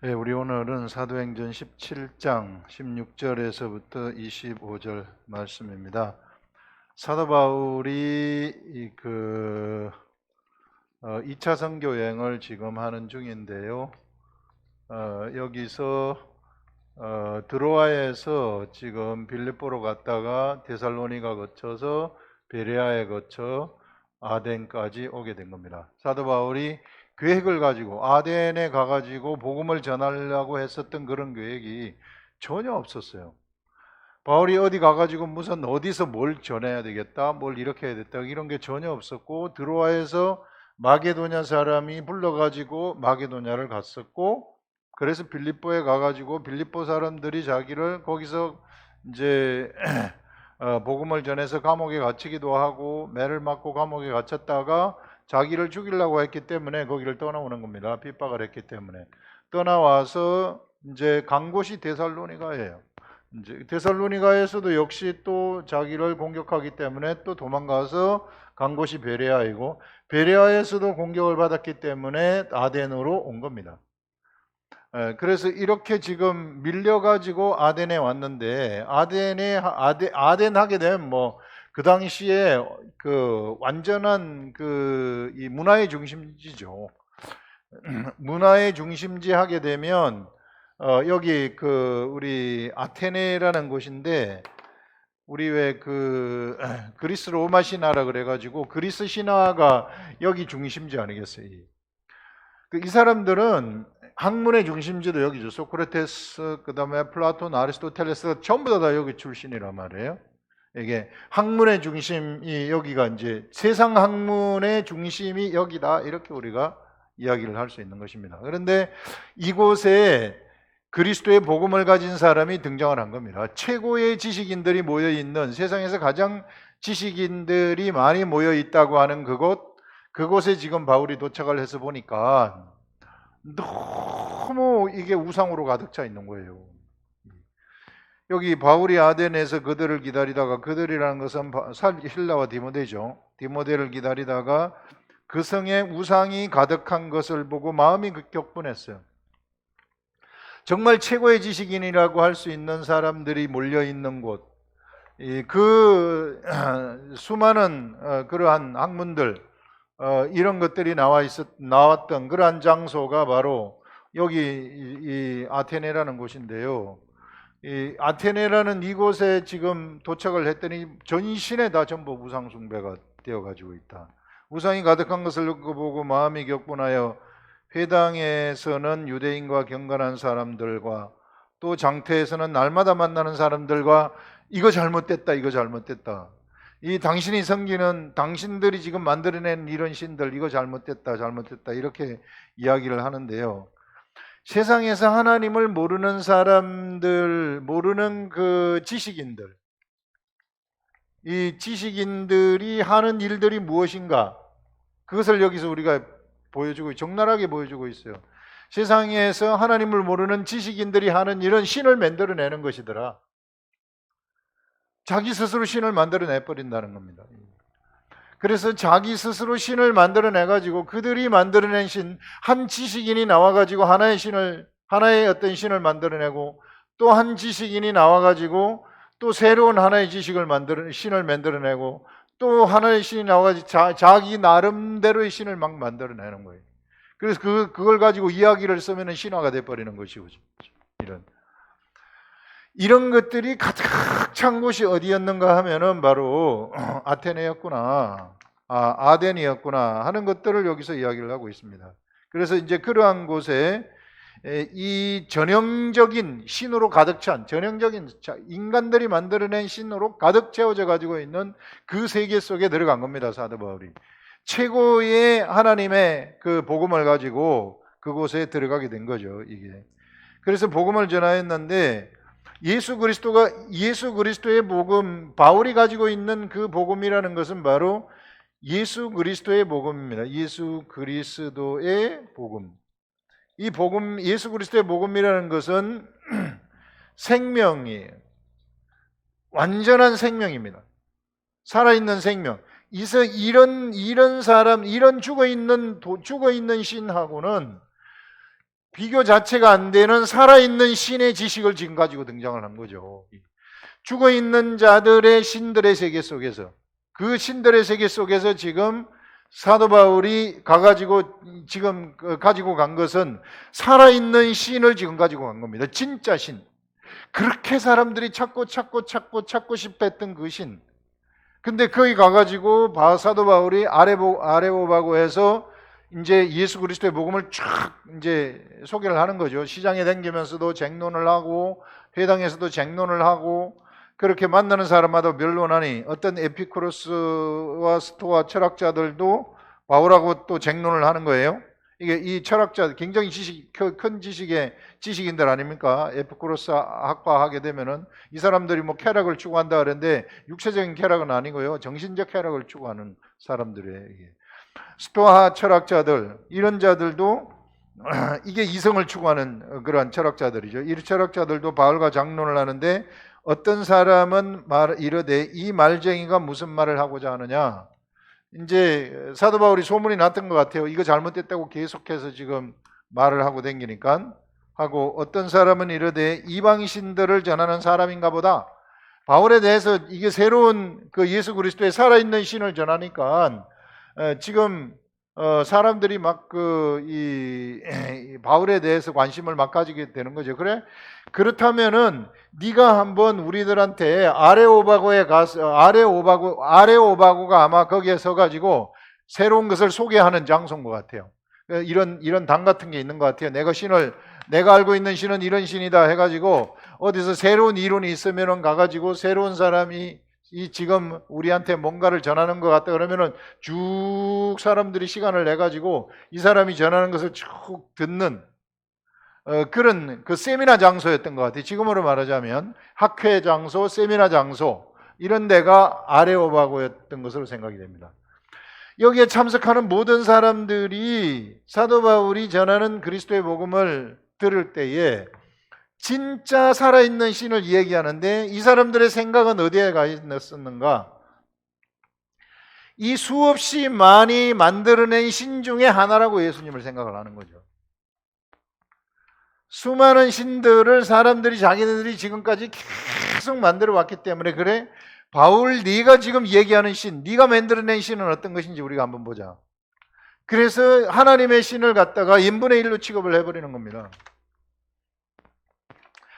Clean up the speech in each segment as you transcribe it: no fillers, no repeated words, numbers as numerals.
네, 우리 오늘은 사도행전 17장 16절에서부터 25절 말씀입니다. 사도 바울이 2차 선교 여행을 지금 하는 중인데요. 여기서 드로아에서 지금 빌립보로 갔다가 데살로니가 거쳐서 베레아에 거쳐 아덴까지 오게 된 겁니다. 사도 바울이 계획을 가지고 아덴에 가가지고 복음을 전하려고 했었던 그런 계획이 전혀 없었어요. 바울이 어디 가가지고 무슨 어디서 뭘 전해야 되겠다, 뭘 이렇게 해야 됐다 이런 게 전혀 없었고, 드로아에서 마게도냐 사람이 불러가지고 마게도냐를 갔었고, 그래서 빌립보에 가가지고 빌립보 사람들이 자기를 거기서 이제 복음을 전해서 감옥에 갇히기도 하고, 매를 맞고 감옥에 갇혔다가 자기를 죽이려고 했기 때문에 거기를 떠나오는 겁니다. 핍박을 했기 때문에 떠나와서 이제 간 곳이 데살로니가예요. 이제 데살로니가에서도 역시 또 자기를 공격하기 때문에 또 도망가서 간 곳이 베레아이고, 베레아에서도 공격을 받았기 때문에 아덴으로 온 겁니다. 그래서 이렇게 지금 밀려가지고 아덴에 왔는데, 아덴 하게 되면 그 당시에 그 완전한 이 문화의 중심지죠. 문화의 중심지 하게 되면 여기 우리 아테네라는 곳인데, 우리 왜 그리스 로마 신화라 그래가지고 그리스 신화가 여기 중심지 아니겠어요? 이 사람들은 학문의 중심지도 여기죠. 소크라테스, 그 다음에 플라톤, 아리스토텔레스 전부 다 여기 출신이란 말이에요. 이게 학문의 중심이 여기가 이제 세상 학문의 중심이 여기다, 이렇게 우리가 이야기를 할 수 있는 것입니다. 그런데 이곳에 그리스도의 복음을 가진 사람이 등장을 한 겁니다. 최고의 지식인들이 모여 있는, 세상에서 가장 지식인들이 많이 모여 있다고 하는 그곳에 지금 바울이 도착을 해서 보니까 너무 이게 우상으로 가득 차 있는 거예요. 여기 바울이 아덴에서 그들을 기다리다가, 그들이라는 것은 힐라와 디모데죠. 디모데를 기다리다가 그 성에 우상이 가득한 것을 보고 마음이 격분했어요. 정말 최고의 지식인이라고 할 수 있는 사람들이 몰려 있는 곳, 수많은 그러한 학문들, 이런 것들이 나왔던 그러한 장소가 바로 여기 이 아테네라는 곳인데요. 이 아테네라는 이곳에 지금 도착을 했더니 전신에 다 전부 우상 숭배가 되어 가지고 있다. 우상이 가득한 것을 보고 마음이 격분하여 회당에서는 유대인과 경건한 사람들과 또 장태에서는 날마다 만나는 사람들과 이거 잘못됐다, 이거 잘못됐다, 이 당신이 섬기는, 당신들이 지금 만들어낸 이런 신들 이거 잘못됐다, 잘못됐다, 이렇게 이야기를 하는데요. 세상에서 하나님을 모르는 사람들, 모르는 그 지식인들, 이 지식인들이 하는 일들이 무엇인가, 그것을 여기서 우리가 보여주고, 적나라하게 보여주고 있어요. 세상에서 하나님을 모르는 지식인들이 하는 일은 신을 만들어내는 것이더라. 자기 스스로 신을 만들어내 버린다는 겁니다. 그래서 자기 스스로 신을 만들어내가지고 그들이 만들어낸 신, 한 지식인이 나와가지고 하나의 어떤 신을 만들어내고, 또 한 지식인이 나와가지고 또 새로운 하나의 신을 만들어내고, 또 하나의 신이 나와가지고 자기 나름대로의 신을 막 만들어내는 거예요. 그래서 그걸 가지고 이야기를 쓰면 신화가 돼버리는 것이죠. 이런 것들이 가득 찬 곳이 어디였는가 하면은 바로 아테네였구나, 아덴이었구나 하는 것들을 여기서 이야기를 하고 있습니다. 그래서 이제 그러한 곳에 이 전형적인 신으로 가득 찬, 전형적인 인간들이 만들어낸 신으로 가득 채워져 가지고 있는 그 세계 속에 들어간 겁니다. 사도 바울이 최고의 하나님의 그 복음을 가지고 그곳에 들어가게 된 거죠. 이게 그래서 복음을 전하였는데, 예수 그리스도의 복음, 바울이 가지고 있는 그 복음이라는 것은 바로 예수 그리스도의 복음입니다. 예수 그리스도의 복음. 이 복음, 예수 그리스도의 복음이라는 것은 생명이에요. 완전한 생명입니다. 살아있는 생명. 이런 사람, 이런 죽어있는 신하고는 비교 자체가 안 되는 살아있는 신의 지식을 지금 가지고 등장을 한 거죠. 죽어있는 자들의 신들의 세계 속에서, 그 신들의 세계 속에서 지금 사도 바울이 지금 가지고 간 것은 살아있는 신을 지금 가지고 간 겁니다. 진짜 신. 그렇게 사람들이 찾고 싶어 했던 그 신. 근데 거기 가가지고 사도 바울이 아레오바고에서 이제 예수 그리스도의 복음을 쫙 이제 소개를 하는 거죠. 시장에 다니면서도 쟁론을 하고, 회당에서도 쟁론을 하고, 그렇게 만나는 사람마다 변론하니 어떤 에피쿠로스와 스토아 철학자들도 바울하고 또 쟁론을 하는 거예요. 이게 이 철학자 굉장히 큰 지식인들 아닙니까? 에피쿠로스 학파 하게 되면은 이 사람들이 뭐 쾌락을 추구한다 그러는데 육체적인 쾌락은 아니고요, 정신적 쾌락을 추구하는 사람들이에요. 이게. 스토아 철학자들, 이런 자들도 이게 이성을 추구하는 그러한 철학자들이죠. 이 철학자들도 바울과 장론을 하는데 어떤 사람은 이르되 이 말쟁이가 무슨 말을 하고자 하느냐. 이제 사도 바울이 소문이 났던 것 같아요. 이거 잘못됐다고 계속해서 지금 말을 하고 다니니까. 하고 어떤 사람은 이르되 이방신들을 전하는 사람인가 보다. 바울에 대해서 이게 새로운 그 예수 그리스도의 살아있는 신을 전하니까 지금 사람들이 막 이 바울에 대해서 관심을 막 가지게 되는 거죠. 그래? 그렇다면은 네가 한번 우리들한테 아레오바고에 가서 아레오바고가 아마 거기에 서가지고 새로운 것을 소개하는 장소인 것 같아요. 이런 당 같은 게 있는 것 같아요. 내가 알고 있는 신은 이런 신이다 해가지고 어디서 새로운 이론이 있으면은 가가지고 새로운 사람이 지금 우리한테 뭔가를 전하는 것 같다 그러면은 쭉 사람들이 시간을 내 가지고 이 사람이 전하는 것을 쭉 듣는 그런 그 세미나 장소였던 것 같아요. 지금으로 말하자면 학회 장소, 세미나 장소, 이런 데가 아레오바고였던 것으로 생각이 됩니다. 여기에 참석하는 모든 사람들이 사도 바울이 전하는 그리스도의 복음을 들을 때에 진짜 살아있는 신을 얘기하는데 이 사람들의 생각은 어디에 가 있었는가? 이 수없이 많이 만들어낸 신 중에 하나라고 예수님을 생각을 하는 거죠. 수많은 신들을 사람들이 자기들이 지금까지 계속 만들어 왔기 때문에 그래? 바울, 네가 지금 얘기하는 신, 네가 만들어낸 신은 어떤 것인지 우리가 한번 보자. 그래서 하나님의 신을 갖다가 인분의 일로 취급을 해버리는 겁니다.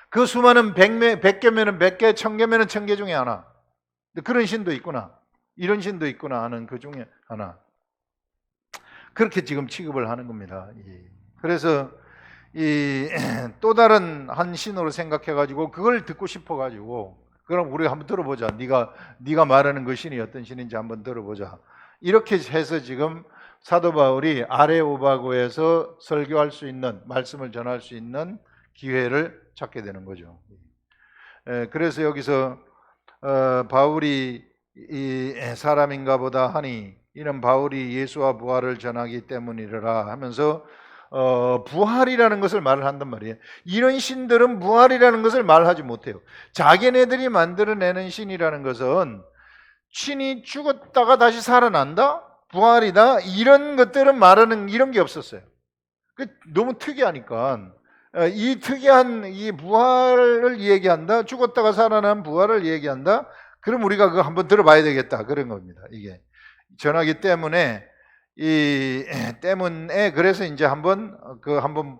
그 수많은 100개면은 100개, 1000개면은 1000개 중에 하나. 그런 신도 있구나. 이런 신도 있구나 하는 그 중에 하나. 그렇게 지금 취급을 하는 겁니다. 그래서 또 다른 한 신으로 생각해가지고 그걸 듣고 싶어가지고 그럼 우리가 한번 들어보자. 네가 말하는 그 신이 어떤 신인지 한번 들어보자. 이렇게 해서 지금 사도 바울이 아레오바고에서 설교할 수 있는, 말씀을 전할 수 있는 기회를 찾게 되는 거죠. 그래서 여기서 바울이 이 사람인가 보다 하니 이는 바울이 예수와 부활을 전하기 때문이라 하면서 부활이라는 것을 말을 한단 말이에요. 이런 신들은 부활이라는 것을 말하지 못해요. 자기네들이 만들어내는 신이라는 것은 신이 죽었다가 다시 살아난다? 부활이다? 이런 것들은 말하는 이런 게 없었어요. 너무 특이하니까 이 특이한 이 부활을 얘기한다, 죽었다가 살아난 부활을 얘기한다. 그럼 우리가 그거 한번 들어봐야 되겠다 그런 겁니다. 이게 전하기 때문에 그래서 이제 한번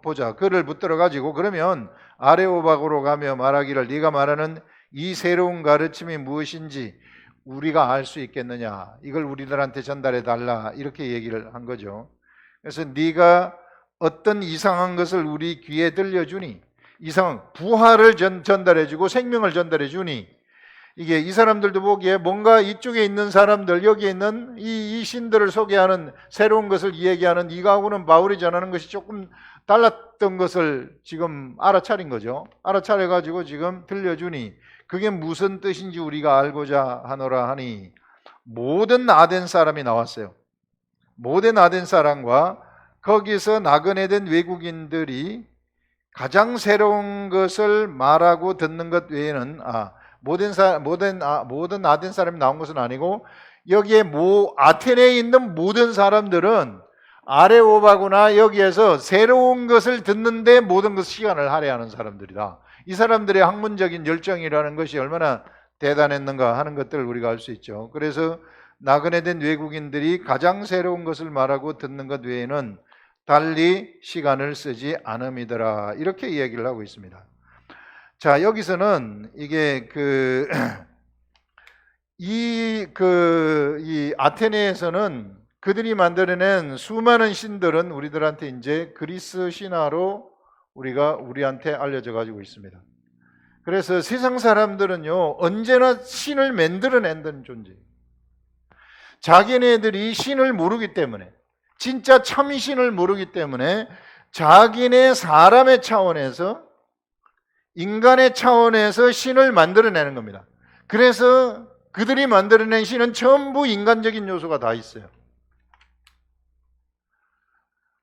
보자. 그를 붙들어 가지고 그러면 아레오바고로 가며 말하기를 네가 말하는 이 새로운 가르침이 무엇인지 우리가 알 수 있겠느냐. 이걸 우리들한테 전달해 달라. 이렇게 얘기를 한 거죠. 그래서 네가 어떤 이상한 것을 우리 귀에 들려주니, 이상한 부활을 전달해주고 생명을 전달해주니, 이게 이 사람들도 보기에 뭔가 이쪽에 있는 사람들, 여기에 있는 이 신들을 소개하는 새로운 것을 얘기하는 이거하고는 바울이 전하는 것이 조금 달랐던 것을 지금 알아차린 거죠. 알아차려가지고 지금 들려주니 그게 무슨 뜻인지 우리가 알고자 하노라 하니 모든 아덴 사람이 나왔어요. 모든 아덴 사람과 거기서 나그네된 외국인들이 가장 새로운 것을 말하고 듣는 것 외에는 모든 아덴 사람이 나온 것은 아니고 여기에 아테네에 있는 모든 사람들은 아레오바구나 여기에서 새로운 것을 듣는데 모든 것 시간을 할애하는 사람들이다. 이 사람들의 학문적인 열정이라는 것이 얼마나 대단했는가 하는 것들을 우리가 알 수 있죠. 그래서 나그네 된 외국인들이 가장 새로운 것을 말하고 듣는 것 외에는 달리 시간을 쓰지 않음이더라. 이렇게 이야기를 하고 있습니다. 자, 여기서는 이게 이 아테네에서는 그들이 만들어낸 수많은 신들은 우리들한테 이제 그리스 신화로 우리한테 알려져 가지고 있습니다. 그래서 세상 사람들은요, 언제나 신을 만들어낸다는 존재예요. 자기네들이 신을 모르기 때문에, 진짜 참신을 모르기 때문에 자기네 사람의 차원에서, 인간의 차원에서 신을 만들어내는 겁니다. 그래서 그들이 만들어낸 신은 전부 인간적인 요소가 다 있어요.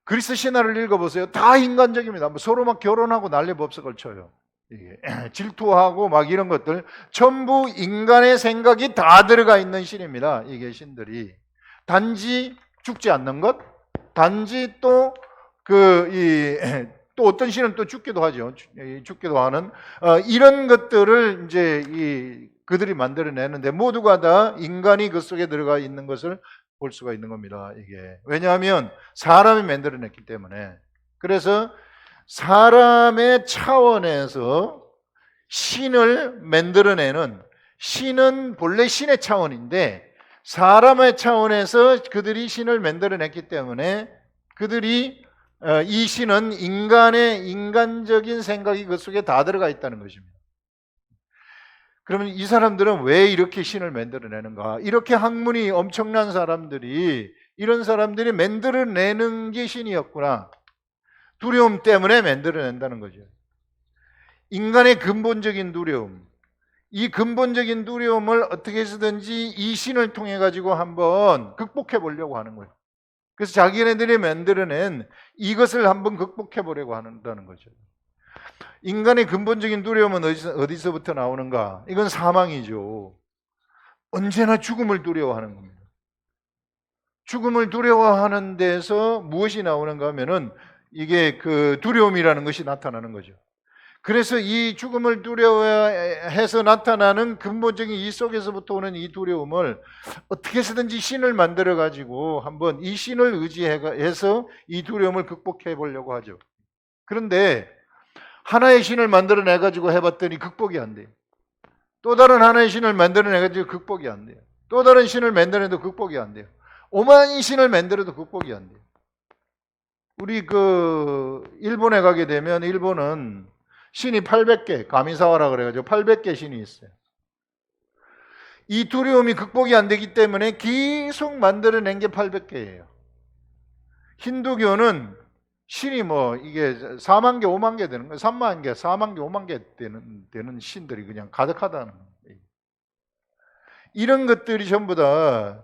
그리스 신화를 읽어보세요. 다 인간적입니다. 서로 막 결혼하고 난리법석을 쳐요. 이게 질투하고 막 이런 것들 전부 인간의 생각이 다 들어가 있는 신입니다. 이게 신들이 단지 죽지 않는 것, 단지 또 어떤 신은 또 죽기도 하죠. 죽기도 하는 이런 것들을 이제 그들이 만들어내는데 모두가 다 인간이 그 속에 들어가 있는 것을 볼 수가 있는 겁니다. 이게 왜냐하면 사람이 만들어냈기 때문에. 그래서 사람의 차원에서 신을 만들어내는, 신은 본래 신의 차원인데 사람의 차원에서 그들이 신을 만들어냈기 때문에 그들이 이 신은 인간의 인간적인 생각이 그 속에 다 들어가 있다는 것입니다. 그러면 이 사람들은 왜 이렇게 신을 만들어내는가? 이렇게 학문이 엄청난 사람들이, 이런 사람들이 만들어내는 게 신이었구나. 두려움 때문에 만들어낸다는 거죠. 인간의 근본적인 두려움, 이 근본적인 두려움을 어떻게 해서든지 이 신을 통해 가지고 한번 극복해 보려고 하는 거예요. 그래서 자기네들이 만들어낸 이것을 한번 극복해 보려고 한다는 거죠. 인간의 근본적인 두려움은 어디서부터 나오는가? 이건 사망이죠. 언제나 죽음을 두려워하는 겁니다. 죽음을 두려워하는 데서 무엇이 나오는가 하면은 이게 두려움이라는 것이 나타나는 거죠. 그래서 이 죽음을 두려워해서 나타나는 근본적인 이 속에서부터 오는 이 두려움을 어떻게 해서든지 신을 만들어 가지고 한번 이 신을 의지해서 이 두려움을 극복해 보려고 하죠. 그런데 하나의 신을 만들어내 가지고 해봤더니 극복이 안 돼요. 또 다른 하나의 신을 만들어내 가지고 극복이 안 돼요. 또 다른 신을 만들어내도 극복이 안 돼요. 오만 신을 만들어도 극복이 안 돼요. 우리 일본에 가게 되면 일본은 신이 800개, 가미사와라 그래가지고 800개 신이 있어요. 이 두려움이 극복이 안 되기 때문에 계속 만들어낸 게 800개예요. 힌두교는 신이 이게 4만 개, 5만 개 되는 거예요. 3만 개, 4만 개, 5만 개 되는 신들이 그냥 가득하다는 거예요. 이런 것들이 전부 다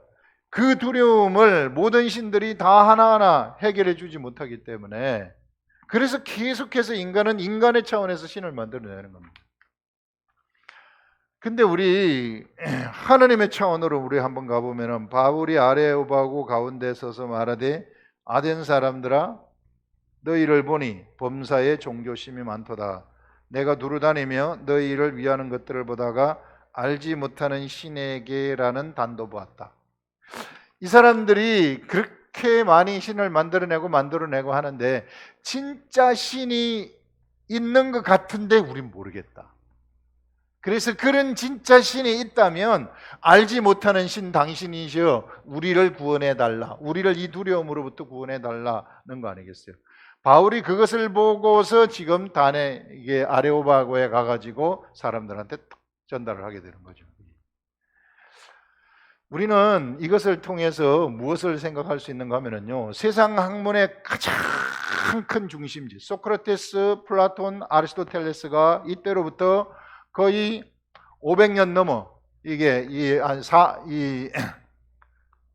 그 두려움을 모든 신들이 다 하나하나 해결해 주지 못하기 때문에, 그래서 계속해서 인간은 인간의 차원에서 신을 만들어내는 겁니다. 근데 우리 하나님의 차원으로 우리 한번 가보면은 바울이 아레오바고 가운데 서서 말하되 아덴 사람들아 너희를 보니 범사에 종교심이 많도다. 내가 두루다니며 너희를 위하는 것들을 보다가 알지 못하는 신에게라는 단도 보았다. 이 사람들이 그렇게 많이 신을 만들어내고 하는데 진짜 신이 있는 것 같은데 우린 모르겠다. 그래서 그런 진짜 신이 있다면 알지 못하는 신 당신이시여 우리를 구원해 달라. 우리를 이 두려움으로부터 구원해 달라는 거 아니겠어요? 바울이 그것을 보고서 지금 이게 아레오바고에 가가지고 사람들한테 전달을 하게 되는 거죠. 우리는 이것을 통해서 무엇을 생각할 수 있는가 하면요, 세상 학문의 가장 큰 중심지 소크라테스, 플라톤, 아리스토텔레스가 이때로부터 거의 500년 넘어 이게 이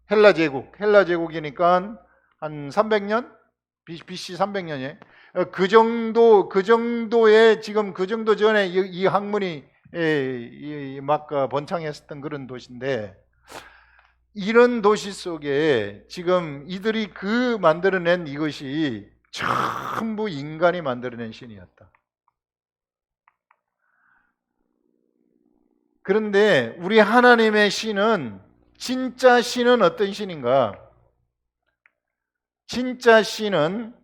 헬라 제국이니까 한 300년 BC 300년에 그 정도의 지금 그 정도 전에 이 학문이 막 번창했었던 그런 도시인데 이런 도시 속에 지금 이들이 그 만들어낸 이것이 전부 인간이 만들어낸 신이었다. 그런데 우리 하나님의 신은, 진짜 신은 어떤 신인가? 진짜 신은,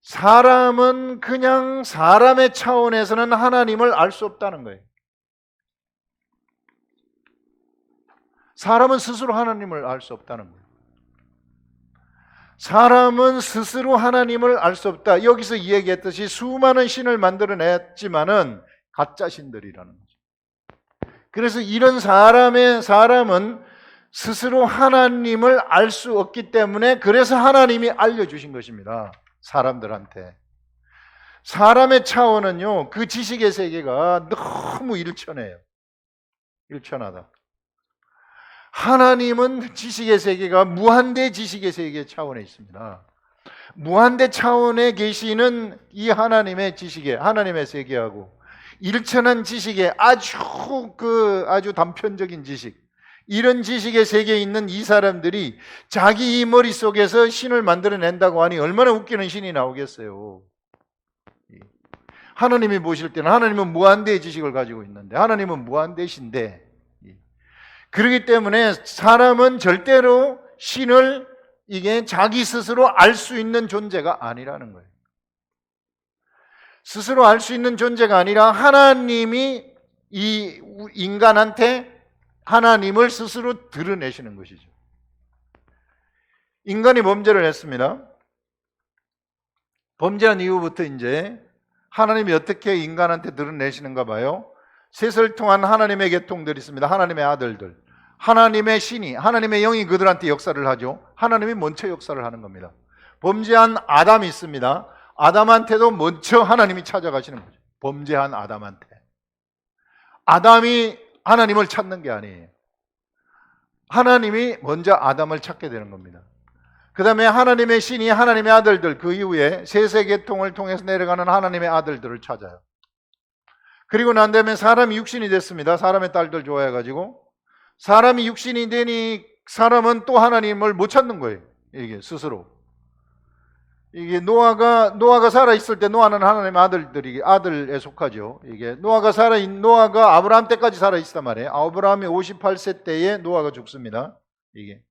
사람은 그냥 사람의 차원에서는 하나님을 알 수 없다는 거예요. 사람은 스스로 하나님을 알 수 없다는 거예요. 사람은 스스로 하나님을 알 수 없다. 여기서 이야기했듯이 수많은 신을 만들어냈지만은 가짜 신들이라는 거죠. 그래서 이런 사람은 스스로 하나님을 알 수 없기 때문에, 그래서 하나님이 알려주신 것입니다. 사람들한테. 사람의 차원은요, 그 지식의 세계가 너무 일천해요. 일천하다. 하나님은 지식의 세계가 무한대 지식의 세계 차원에 있습니다. 무한대 차원에 계시는 이 하나님의 지식에, 하나님의 세계하고 일천한 지식에 아주 단편적인 지식, 이런 지식의 세계에 있는 이 사람들이 자기 이 머릿속에서 신을 만들어낸다고 하니 얼마나 웃기는 신이 나오겠어요. 하나님이 보실 때는 하나님은 무한대의 지식을 가지고 있는데, 하나님은 무한대신데, 그렇기 때문에 사람은 절대로 신을 이게 자기 스스로 알 수 있는 존재가 아니라는 거예요. 스스로 알 수 있는 존재가 아니라 하나님이 이 인간한테 하나님을 스스로 드러내시는 것이죠. 인간이 범죄를 했습니다. 범죄한 이후부터 이제 하나님이 어떻게 인간한테 드러내시는가 봐요. 셋을 통한 하나님의 계통들이 있습니다. 하나님의 아들들. 하나님의 신이, 하나님의 영이 그들한테 역사를 하죠. 하나님이 먼저 역사를 하는 겁니다. 범죄한 아담이 있습니다. 아담한테도 먼저 하나님이 찾아가시는 거죠. 범죄한 아담한테. 아담이 하나님을 찾는 게 아니에요. 하나님이 먼저 아담을 찾게 되는 겁니다. 그 다음에 하나님의 신이 하나님의 아들들, 그 이후에 셋의 계통을 통해서 내려가는 하나님의 아들들을 찾아요. 그리고 난 다음에 사람이 육신이 됐습니다. 사람의 딸들 좋아해가지고. 사람이 육신이 되니 사람은 또 하나님을 못 찾는 거예요. 이게 스스로. 이게 노아가 살아있을 때, 노아는 하나님의 아들에 속하죠. 이게 노아가 아브라함 때까지 살아있단 말이에요. 아브라함이 58세 때에 노아가 죽습니다. 이게.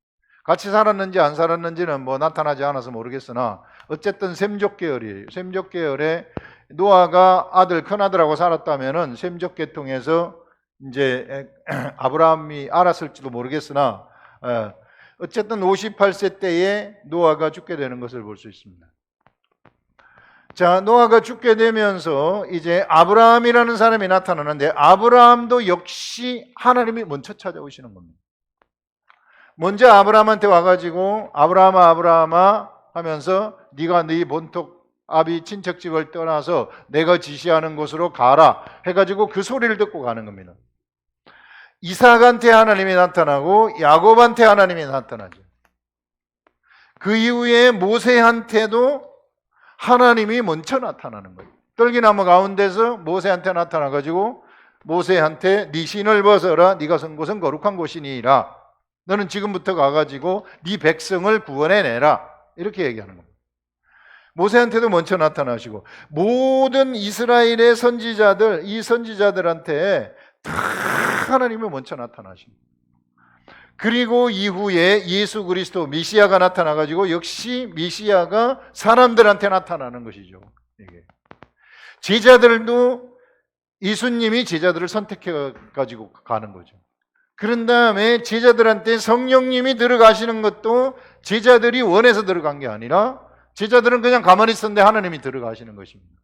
같이 살았는지 안 살았는지는 뭐 나타나지 않아서 모르겠으나, 어쨌든 셈족 계열이에요. 셈족 계열에 노아가 큰아들하고 살았다면은 셈족 계통에서 이제 아브라함이 알았을지도 모르겠으나, 어쨌든 58세 때에 노아가 죽게 되는 것을 볼 수 있습니다. 자, 노아가 죽게 되면서 이제 아브라함이라는 사람이 나타나는데, 아브라함도 역시 하나님이 먼저 찾아오시는 겁니다. 먼저 아브라함한테 와가지고 아브라함아 하면서 네가 네 본토 아비 친척집을 떠나서 내가 지시하는 곳으로 가라 해가지고 그 소리를 듣고 가는 겁니다. 이삭한테 하나님이 나타나고 야곱한테 하나님이 나타나죠. 그 이후에 모세한테도 하나님이 먼저 나타나는 거예요. 떨기나무 가운데서 모세한테 나타나가지고 모세한테 네 신을 벗어라, 네가 선 곳은 거룩한 곳이니라, 너는 지금부터 가가지고 네 백성을 구원해내라, 이렇게 얘기하는 겁니다. 모세한테도 먼저 나타나시고 모든 이스라엘의 선지자들, 이 선지자들한테 다 하나님이 먼저 나타나십니다. 그리고 이후에 예수 그리스도 메시아가 나타나가지고 역시 메시아가 사람들한테 나타나는 것이죠. 이게. 제자들도 예수님이 제자들을 선택해가지고 가는 거죠. 그런 다음에 제자들한테 성령님이 들어가시는 것도 제자들이 원해서 들어간 게 아니라 제자들은 그냥 가만히 있었는데 하나님이 들어가시는 것입니다.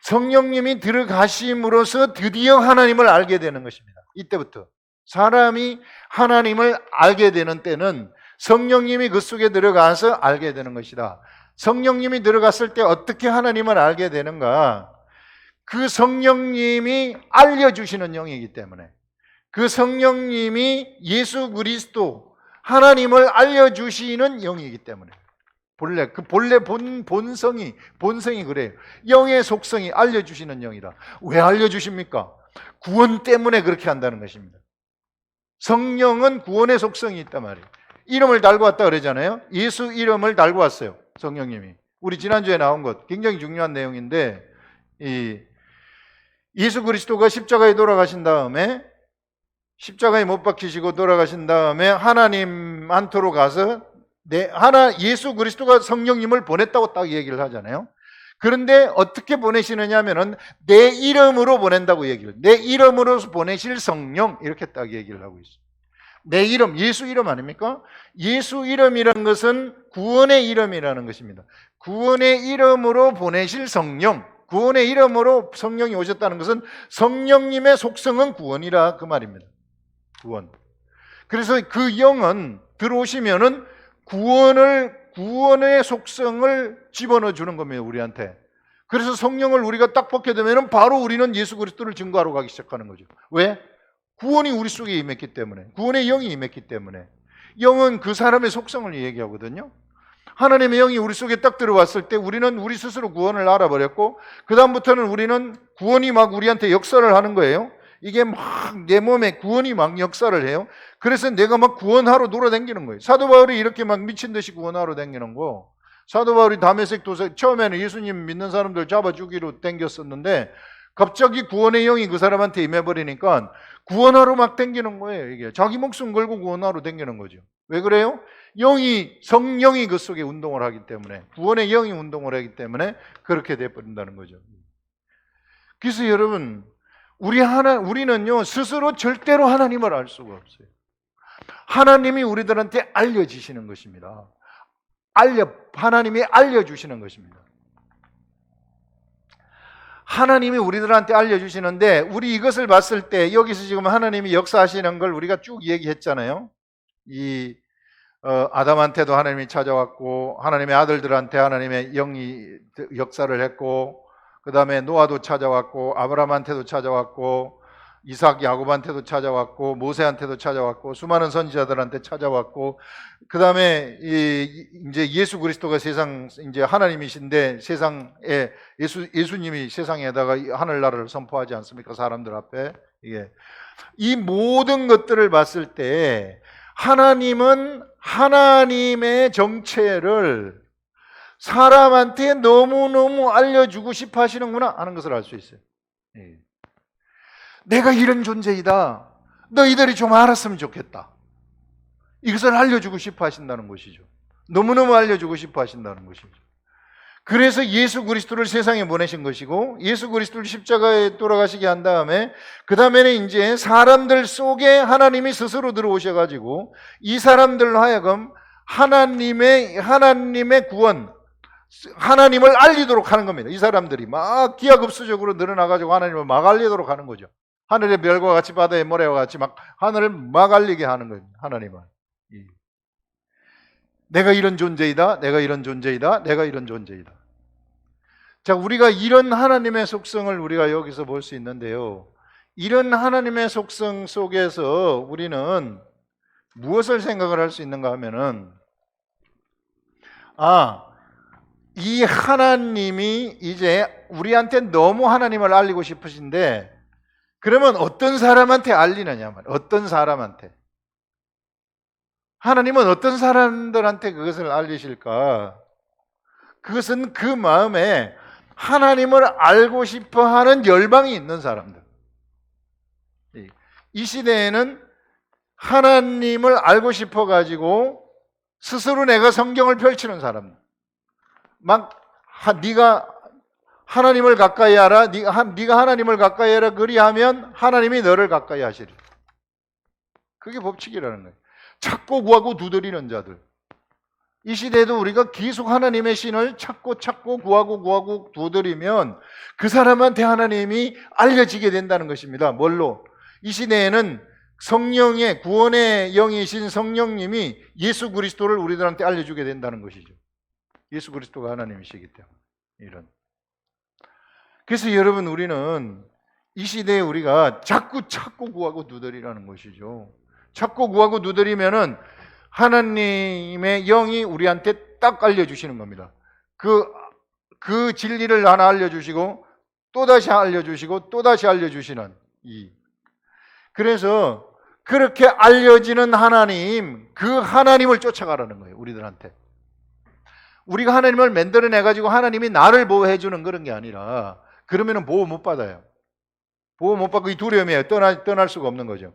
성령님이 들어가심으로써 드디어 하나님을 알게 되는 것입니다. 이때부터 사람이 하나님을 알게 되는 때는 성령님이 그 속에 들어가서 알게 되는 것이다. 성령님이 들어갔을 때 어떻게 하나님을 알게 되는가? 그 성령님이 알려주시는 영이기 때문에, 그 성령님이 예수 그리스도 하나님을 알려주시는 영이기 때문에, 본래 본성이 그래요. 영의 속성이 알려주시는 영이다. 왜 알려주십니까? 구원 때문에 그렇게 한다는 것입니다. 성령은 구원의 속성이 있단 말이에요. 이름을 달고 왔다 그러잖아요. 예수 이름을 달고 왔어요. 성령님이. 우리 지난주에 나온 것 굉장히 중요한 내용인데, 예수 그리스도가 십자가에 돌아가신 다음에, 십자가에 못 박히시고 돌아가신 다음에 하나님 안토로 가서 예수 그리스도가 성령님을 보냈다고 딱 얘기를 하잖아요. 그런데 어떻게 보내시느냐 하면은 내 이름으로 보낸다고 얘기를, 내 이름으로 보내실 성령, 이렇게 딱 얘기를 하고 있어요. 내 이름, 예수 이름 아닙니까? 예수 이름이라는 것은 구원의 이름이라는 것입니다. 구원의 이름으로 보내실 성령, 구원의 이름으로 성령이 오셨다는 것은 성령님의 속성은 구원이라 그 말입니다. 구원. 그래서 그 영은 들어오시면은 구원의 속성을 집어넣어 주는 겁니다, 우리한테. 그래서 성령을 우리가 딱 받게 되면은 바로 우리는 예수 그리스도를 증거하러 가기 시작하는 거죠. 왜? 구원이 우리 속에 임했기 때문에, 구원의 영이 임했기 때문에. 영은 그 사람의 속성을 얘기하거든요. 하나님의 영이 우리 속에 딱 들어왔을 때 우리는 우리 스스로 구원을 알아버렸고, 그 다음부터는 우리는 구원이 막 우리한테 역사를 하는 거예요. 이게 막 내 몸에 구원이 막 역사를 해요. 그래서 내가 막 구원하러 돌아다니는 거예요. 사도 바울이 이렇게 막 미친 듯이 구원하러 다니는 거. 사도 바울이 다메섹 도서 처음에는 예수님 믿는 사람들 잡아 죽이러 다녔었는데, 갑자기 구원의 영이 그 사람한테 임해버리니까 구원하러 막 다니는 거예요. 이게 자기 목숨 걸고 구원하러 다니는 거죠. 왜 그래요? 성령이 그 속에 운동을 하기 때문에, 구원의 영이 운동을 하기 때문에 그렇게 돼버린다는 거죠. 그래서 여러분, 우리는요 스스로 절대로 하나님을 알 수가 없어요. 하나님이 우리들한테 알려주시는 것입니다. 하나님이 알려주시는 것입니다. 하나님이 우리들한테 알려주시는데, 우리 이것을 봤을 때 여기서 지금 하나님이 역사하시는 걸 우리가 쭉 얘기했잖아요. 아담한테도 하나님이 찾아왔고, 하나님의 아들들한테 하나님의 영이 역사를 했고, 그 다음에 노아도 찾아왔고, 아브라함한테도 찾아왔고, 이삭, 야곱한테도 찾아왔고, 모세한테도 찾아왔고, 수많은 선지자들한테 찾아왔고, 그 다음에 이제 예수 그리스도가 이제 하나님이신데 세상에 예수님이 세상에다가 하늘나라를 선포하지 않습니까? 사람들 앞에. 이 모든 것들을 봤을 때 하나님은 하나님의 정체를 사람한테 너무너무 알려주고 싶어 하시는구나 하는 것을 알 수 있어요. 내가 이런 존재이다. 너희들이 좀 알았으면 좋겠다. 이것을 알려주고 싶어 하신다는 것이죠. 너무너무 알려주고 싶어 하신다는 것이죠. 그래서 예수 그리스도를 세상에 보내신 것이고, 예수 그리스도를 십자가에 돌아가시게 한 다음에, 그 다음에는 이제 사람들 속에 하나님이 스스로 들어오셔가지고 이 사람들로 하여금 하나님의 구원, 하나님을 알리도록 하는 겁니다. 이 사람들이 막 기하급수적으로 늘어나가지고 하나님을 막 알리도록 하는 거죠. 하늘의 별과 같이 바다의 모래와 같이 막 하늘을 막 알리게 하는 거예요. 하나님은. 내가 이런 존재이다. 내가 이런 존재이다. 내가 이런 존재이다. 자, 우리가 이런 하나님의 속성을 우리가 여기서 볼 수 있는데요. 이런 하나님의 속성 속에서 우리는 무엇을 생각을 할 수 있는가 하면은, 이 하나님이 이제 우리한테 너무 하나님을 알리고 싶으신데, 그러면 어떤 사람한테 알리느냐 말이에요. 어떤 사람한테. 하나님은 어떤 사람들한테 그것을 알리실까? 그것은 그 마음에 하나님을 알고 싶어 하는 열망이 있는 사람들. 이 시대에는 하나님을 알고 싶어 가지고 스스로 내가 성경을 펼치는 사람들. 네가 하나님을 가까이 하라. 네가 하나님을 가까이 하라. 그리하면 하나님이 너를 가까이 하시리. 그게 법칙이라는 거예요. 찾고 구하고 두드리는 자들. 이 시대에도 우리가 계속 하나님의 신을 찾고 구하고 두드리면 그 사람한테 하나님이 알려지게 된다는 것입니다. 뭘로? 이 시대에는 성령의 구원의 영이신 성령님이 예수 그리스도를 우리들한테 알려주게 된다는 것이죠. 예수 그리스도가 하나님이시기 때문에. 그래서 여러분, 우리는 이 시대에 우리가 자꾸 찾고 구하고 두드리라는 것이죠. 찾고 구하고 두드리면은 하나님의 영이 우리한테 딱 알려주시는 겁니다. 그 진리를 하나 알려주시고 또다시 알려주시고 또다시 알려주시는 그래서 그렇게 알려지는 하나님, 그 하나님을 쫓아가라는 거예요. 우리들한테. 우리가 하나님을 만들어내가지고 하나님이 나를 보호해 주는 그런 게 아니라, 그러면은 보호 못 받아요. 보호 못 받고 이 두려움이에요. 떠날 수가 없는 거죠.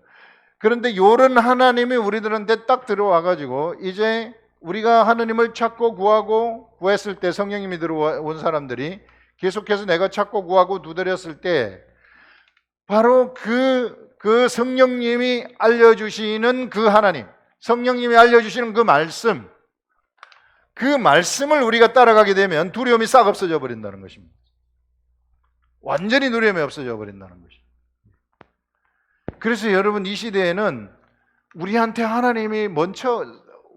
그런데 이런 하나님이 우리들한테 딱 들어와가지고 이제 우리가 하나님을 찾고 구하고 구했을 때, 성령님이 들어온 사람들이 계속해서 내가 찾고 구하고 두드렸을 때 바로 그 성령님이 알려주시는 그 하나님, 성령님이 알려주시는 그 말씀을 우리가 따라가게 되면 두려움이 싹 없어져 버린다는 것입니다. 완전히 두려움이 없어져 버린다는 것입니다. 그래서 여러분, 이 시대에는 우리한테 하나님이 먼저,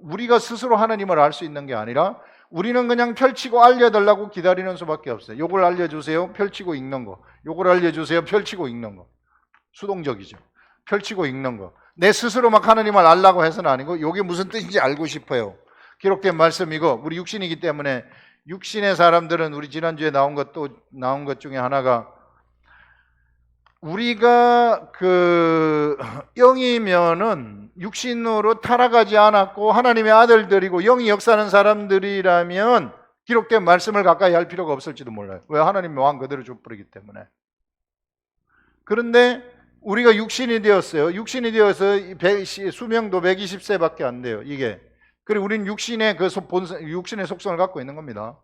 우리가 스스로 하나님을 알 수 있는 게 아니라 우리는 그냥 펼치고 알려달라고 기다리는 수밖에 없어요. 요걸 알려주세요. 펼치고 읽는 거. 요걸 알려주세요. 펼치고 읽는 거. 수동적이죠. 펼치고 읽는 거. 내 스스로 막 하나님을 알라고 해서는 아니고 요게 무슨 뜻인지 알고 싶어요. 기록된 말씀이고, 우리 육신이기 때문에, 육신의 사람들은 우리 지난주에 나온 것 중에 하나가, 우리가 영이면은 육신으로 타락하지 않았고 하나님의 아들들이고 영이 역사하는 사람들이라면 기록된 말씀을 가까이 할 필요가 없을지도 몰라요. 왜? 하나님 왕 그대로 줘버리기 때문에. 그런데 우리가 육신이 되었어요. 육신이 되어서 수명도 120세밖에 안 돼요. 이게. 그리고 우리는 육신의 육신의 속성을 갖고 있는 겁니다.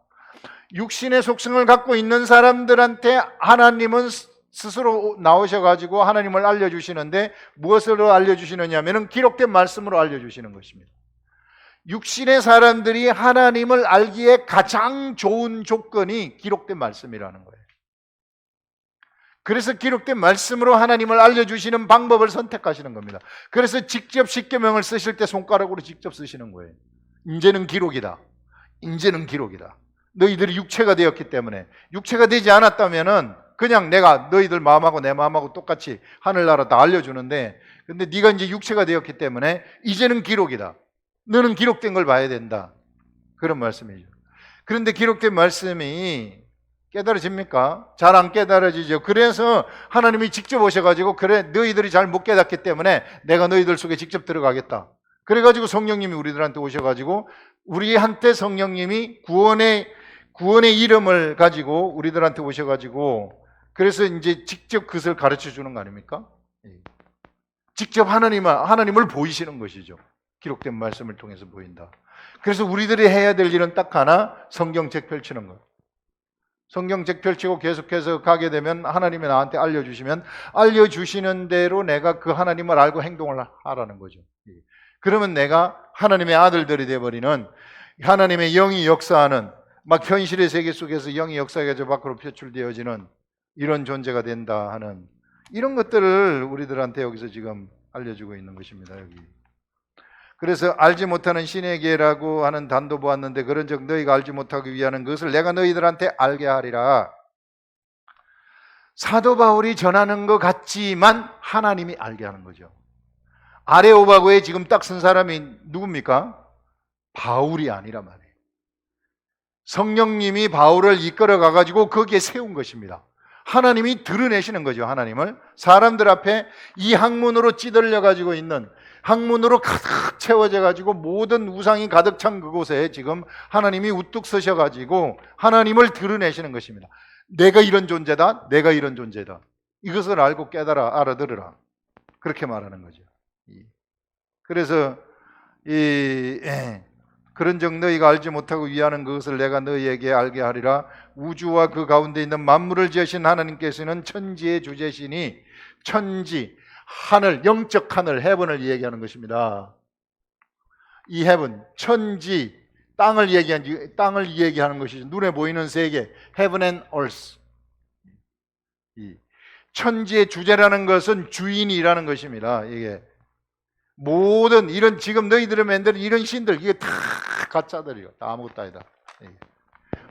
육신의 속성을 갖고 있는 사람들한테 하나님은 스스로 나오셔가지고 하나님을 알려주시는데, 무엇으로 알려주시느냐면 기록된 말씀으로 알려주시는 것입니다. 육신의 사람들이 하나님을 알기에 가장 좋은 조건이 기록된 말씀이라는 거예요. 그래서 기록된 말씀으로 하나님을 알려주시는 방법을 선택하시는 겁니다. 그래서 직접 십계명을 쓰실 때 손가락으로 직접 쓰시는 거예요. 이제는 기록이다. 이제는 기록이다. 너희들이 육체가 되었기 때문에. 육체가 되지 않았다면은 그냥 내가 너희들 마음하고 내 마음하고 똑같이 하늘나라 다 알려주는데, 근데 네가 이제 육체가 되었기 때문에 이제는 기록이다. 너는 기록된 걸 봐야 된다. 그런 말씀이죠. 그런데 기록된 말씀이 깨달아집니까? 잘 안 깨달아지죠. 그래서 하나님이 직접 오셔가지고, 그래 너희들이 잘 못 깨닫기 때문에 내가 너희들 속에 직접 들어가겠다. 그래가지고 성령님이 우리들한테 오셔가지고, 우리한테 성령님이 구원의 이름을 가지고 우리들한테 오셔가지고, 그래서 이제 직접 그것을 가르쳐 주는 거 아닙니까? 직접 하나님을 보이시는 것이죠. 기록된 말씀을 통해서 보인다. 그래서 우리들이 해야 될 일은 딱 하나, 성경책 펼치는 거. 성경책 펼치고 계속해서 가게 되면 하나님이 나한테 알려주시는 대로 내가 그 하나님을 알고 행동을 하라는 거죠. 그러면 내가 하나님의 아들들이 되어버리는, 하나님의 영이 역사하는, 막 현실의 세계 속에서 영이 역사가 저 밖으로 표출되어지는 이런 존재가 된다 하는, 이런 것들을 우리들한테 여기서 지금 알려주고 있는 것입니다. 여기. 그래서 알지 못하는 신에게라고 하는 단도 보았는데, 그런즉 너희가 알지 못하기 위하는 것을 내가 너희들한테 알게 하리라. 사도 바울이 전하는 것 같지만 하나님이 알게 하는 거죠. 아레오바고에 지금 딱 쓴 사람이 누굽니까? 바울이 아니란 말이에요. 성령님이 바울을 이끌어 가가지고 거기에 세운 것입니다. 하나님이 드러내시는 거죠. 하나님을 사람들 앞에 이 학문으로 찌들려 가지고 있는, 학문으로 가득 채워져 가지고 모든 우상이 가득 찬 그곳에 지금 하나님이 우뚝 서셔 가지고 하나님을 드러내시는 것입니다. 내가 이런 존재다. 내가 이런 존재다. 이것을 알고 깨달아 알아들으라. 그렇게 말하는 거죠. 그래서 그런즉 너희가 알지 못하고 위하는 그것을 내가 너희에게 알게 하리라. 우주와 그 가운데 있는 만물을 지으신 하나님께서는 천지의 주제시니, 천지, 하늘, 영적 하늘, 헤븐을 얘기하는 것입니다. 이 헤븐, 천지, 땅을 얘기하는 것이죠. 눈에 보이는 세계, heaven and earth. 이 천지의 주제라는 것은 주인이라는 것입니다. 이게 모든 이런 지금 너희들이 만드는 이런 신들, 이게 다 가짜들이요. 다 아무것도 아니다.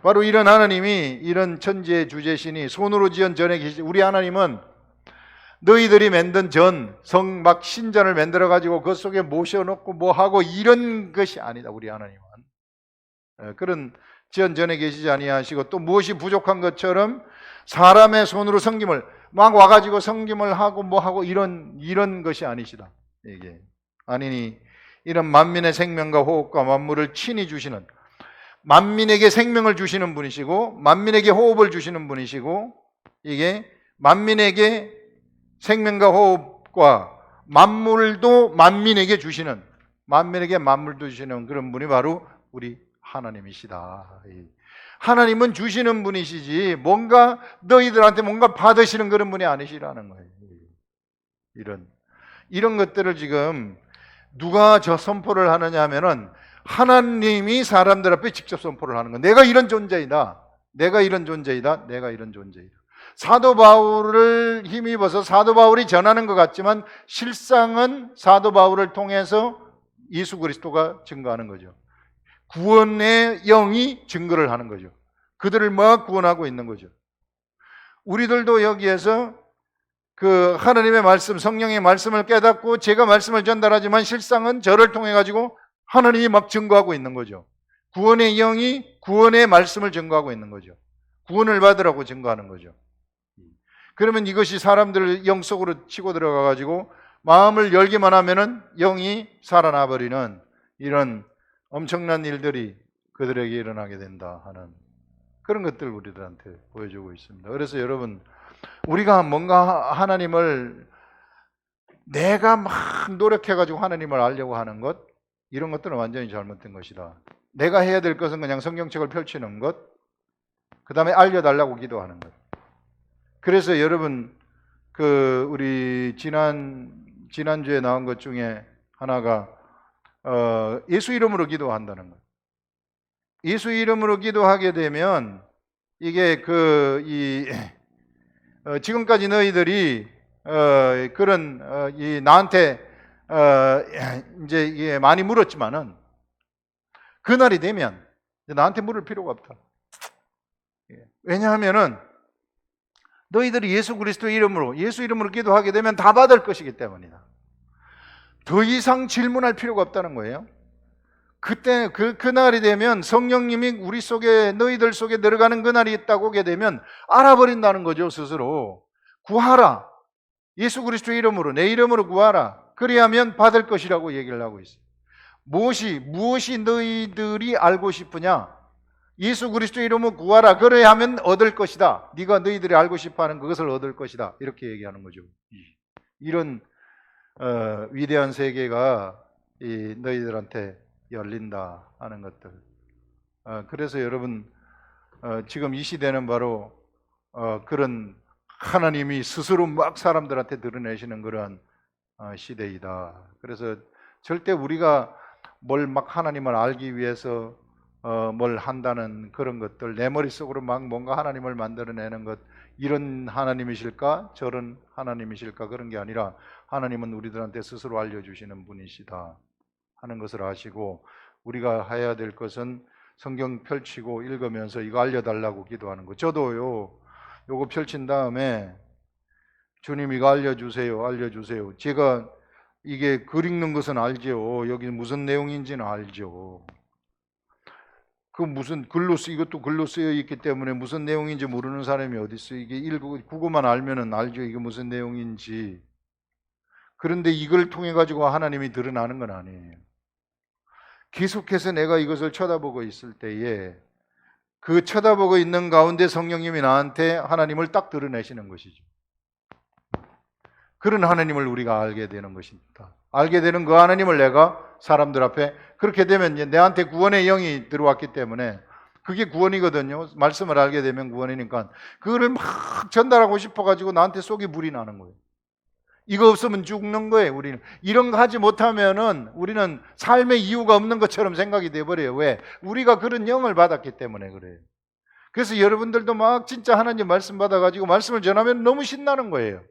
바로 이런 하나님이, 이런 천지의 주제신이 손으로 지은 전에 계시. 우리 하나님은 너희들이 만든 막 신전을 만들어 가지고 그 속에 모셔놓고 뭐 하고 이런 것이 아니다. 우리 하나님은 그런 전에 계시지 아니하시고, 또 무엇이 부족한 것처럼 사람의 손으로 섬김을 막 와가지고 섬김을 하고 뭐 하고 이런 것이 아니시다. 이게 아니니 이런 만민의 생명과 호흡과 만물을 친히 주시는, 만민에게 생명을 주시는 분이시고 만민에게 호흡을 주시는 분이시고, 이게 만민에게 생명과 호흡과 만물도 만민에게 주시는, 만민에게 만물도 주시는 그런 분이 바로 우리 하나님이시다. 하나님은 주시는 분이시지 뭔가 너희들한테 뭔가 받으시는 그런 분이 아니시라는 거예요. 이런 것들을 지금 누가 저 선포를 하느냐 하면은 하나님이 사람들 앞에 직접 선포를 하는 거예요. 내가 이런 존재이다. 내가 이런 존재이다. 내가 이런 존재이다. 사도 바울을 힘입어서 사도 바울이 전하는 것 같지만 실상은 사도 바울을 통해서 예수 그리스도가 증거하는 거죠. 구원의 영이 증거를 하는 거죠. 그들을 막 구원하고 있는 거죠. 우리들도 여기에서 그 하나님의 말씀, 성령의 말씀을 깨닫고 제가 말씀을 전달하지만 실상은 저를 통해 가지고 하나님이 막 증거하고 있는 거죠. 구원의 영이 구원의 말씀을 증거하고 있는 거죠. 구원을 받으라고 증거하는 거죠. 그러면 이것이 사람들을 영 속으로 치고 들어가 가지고 마음을 열기만 하면은 영이 살아나 버리는 이런 엄청난 일들이 그들에게 일어나게 된다 하는 그런 것들을 우리들한테 보여주고 있습니다. 그래서 여러분, 우리가 뭔가 하나님을 내가 막 노력해가지고 하나님을 알려고 하는 것, 이런 것들은 완전히 잘못된 것이다. 내가 해야 될 것은 그냥 성경책을 펼치는 것, 그 다음에 알려달라고 기도하는 것. 그래서 여러분, 우리 지난주에 나온 것 중에 하나가 예수 이름으로 기도한다는 것. 예수 이름으로 기도하게 되면 이게 지금까지 너희들이 나한테 이제 이게 많이 물었지만은 그날이 되면 나한테 물을 필요가 없다. 왜냐하면은 너희들이 예수 그리스도 이름으로, 예수 이름으로 기도하게 되면 다 받을 것이기 때문이다. 더 이상 질문할 필요가 없다는 거예요. 그때 그날이 되면 성령님이 우리 속에, 너희들 속에 들어가는 그날이 있다고 하게 되면 알아버린다는 거죠. 스스로 구하라, 예수 그리스도 이름으로, 내 이름으로 구하라. 그리하면 받을 것이라고 얘기를 하고 있어요. 무엇이 너희들이 알고 싶으냐? 예수 그리스도 이름으로 구하라. 그래야 하면 얻을 것이다. 네가 너희들이 알고 싶어하는 그것을 얻을 것이다. 이렇게 얘기하는 거죠. 이런 위대한 세계가 너희들한테 열린다 하는 것들. 그래서 여러분, 지금 이 시대는 바로 그런 하나님이 스스로 막 사람들한테 드러내시는 그런 시대이다. 그래서 절대 우리가 뭘 막 하나님을 알기 위해서 뭘 한다는 그런 것들, 내 머릿속으로 막 뭔가 하나님을 만들어내는 것, 이런 하나님이실까 저런 하나님이실까 그런 게 아니라 하나님은 우리들한테 스스로 알려주시는 분이시다 하는 것을 아시고, 우리가 해야 될 것은 성경 펼치고 읽으면서 이거 알려달라고 기도하는 거. 저도요, 요거 펼친 다음에 주님 이거 알려주세요. 제가 이게 글 읽는 것은 알죠. 여기 무슨 내용인지는 알죠. 이것도 글로 쓰여 있기 때문에 무슨 내용인지 모르는 사람이 어디 있어요. 이게 국어만 알면은 알죠. 이게 무슨 내용인지. 그런데 이걸 통해 가지고 하나님이 드러나는 건 아니에요. 계속해서 내가 이것을 쳐다보고 있을 때에 그 쳐다보고 있는 가운데 성령님이 나한테 하나님을 딱 드러내시는 것이죠. 그런 하나님을 우리가 알게 되는 것입니다. 알게 되는 그 하나님을 내가 사람들 앞에, 그렇게 되면 내한테 구원의 영이 들어왔기 때문에 그게 구원이거든요. 말씀을 알게 되면 구원이니까 그거를 막 전달하고 싶어가지고 나한테 속이 불이 나는 거예요. 이거 없으면 죽는 거예요. 우리는 이런 거 하지 못하면은 우리는 삶의 이유가 없는 것처럼 생각이 돼버려요. 왜? 우리가 그런 영을 받았기 때문에 그래요. 그래서 여러분들도 막 진짜 하나님 말씀 받아가지고 말씀을 전하면 너무 신나는 거예요.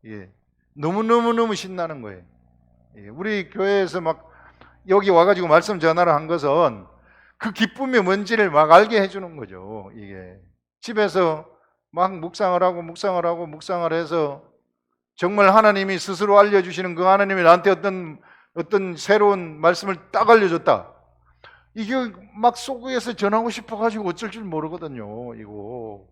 예, 너무 신나는 거예요. 예, 우리 교회에서 막 여기 와가지고 말씀 전하러 한 것은 그 기쁨이 뭔지를 막 알게 해주는 거죠. 이게 집에서 막 묵상을 하고 해서 정말 하나님이 스스로 알려주시는 그 하나님이 나한테 어떤 새로운 말씀을 딱 알려줬다. 이게 막 속에서 전하고 싶어가지고 어쩔 줄 모르거든요. 이거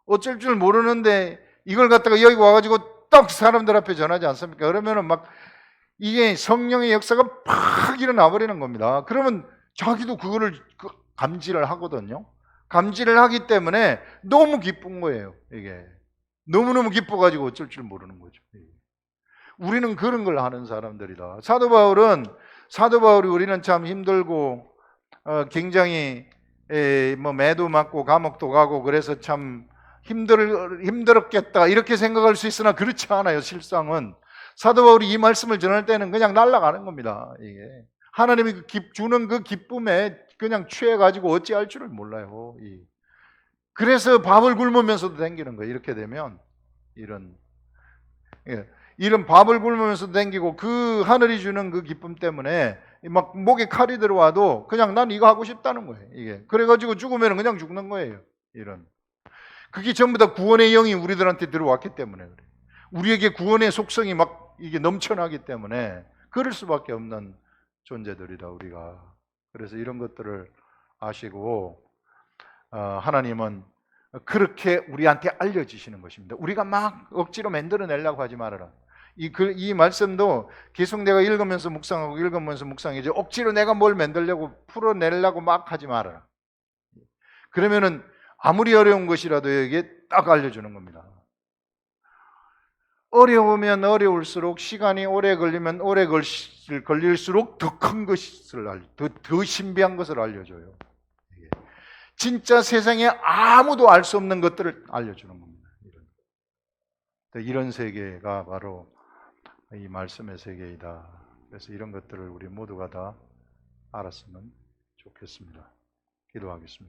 어쩔 줄 모르는데 이걸 갖다가 여기 와가지고 딱 사람들 앞에 전하지 않습니까? 그러면은 막 이게 성령의 역사가 팍 일어나 버리는 겁니다. 그러면 자기도 그거를 감지를 하거든요. 감지를 하기 때문에 너무 기쁜 거예요. 이게 너무너무 기뻐가지고 어쩔 줄 모르는 거죠. 우리는 그런 걸 하는 사람들이다. 사도 바울이 우리는 참 힘들고 굉장히 뭐 매도 맞고 감옥도 가고 그래서 참 힘들었겠다 이렇게 생각할 수 있으나 그렇지 않아요. 실상은 사도 바울이 이 말씀을 전할 때는 그냥 날아가는 겁니다. 이게 하나님이 주는 그 기쁨에 그냥 취해가지고 어찌할 줄을 몰라요. 그래서 밥을 굶으면서도 댕기는 거예요. 이렇게 되면 이런 밥을 굶으면서 댕기고 그 하늘이 주는 그 기쁨 때문에 막 목에 칼이 들어와도 그냥 난 이거 하고 싶다는 거예요. 이게 그래가지고 죽으면 그냥 죽는 거예요. 그게 전부 다 구원의 영이 우리들한테 들어왔기 때문에 그래요. 우리에게 구원의 속성이 막 이게 넘쳐나기 때문에 그럴 수밖에 없는 존재들이다 우리가. 그래서 이런 것들을 아시고 하나님은 그렇게 우리한테 알려주시는 것입니다. 우리가 막 억지로 만들어내려고 하지 말아라. 이 말씀도 계속 내가 읽으면서 묵상이죠. 억지로 내가 뭘 만들려고 풀어내려고 막 하지 말아라. 그러면은 아무리 어려운 것이라도 이게 딱 알려주는 겁니다. 어려우면 어려울수록 시간이 오래 걸리면 오래 걸릴수록 더 큰 것을 더 신비한 것을 알려줘요. 진짜 세상에 아무도 알 수 없는 것들을 알려주는 겁니다. 이런 세계가 바로 이 말씀의 세계이다. 그래서 이런 것들을 우리 모두가 다 알았으면 좋겠습니다. 기도하겠습니다.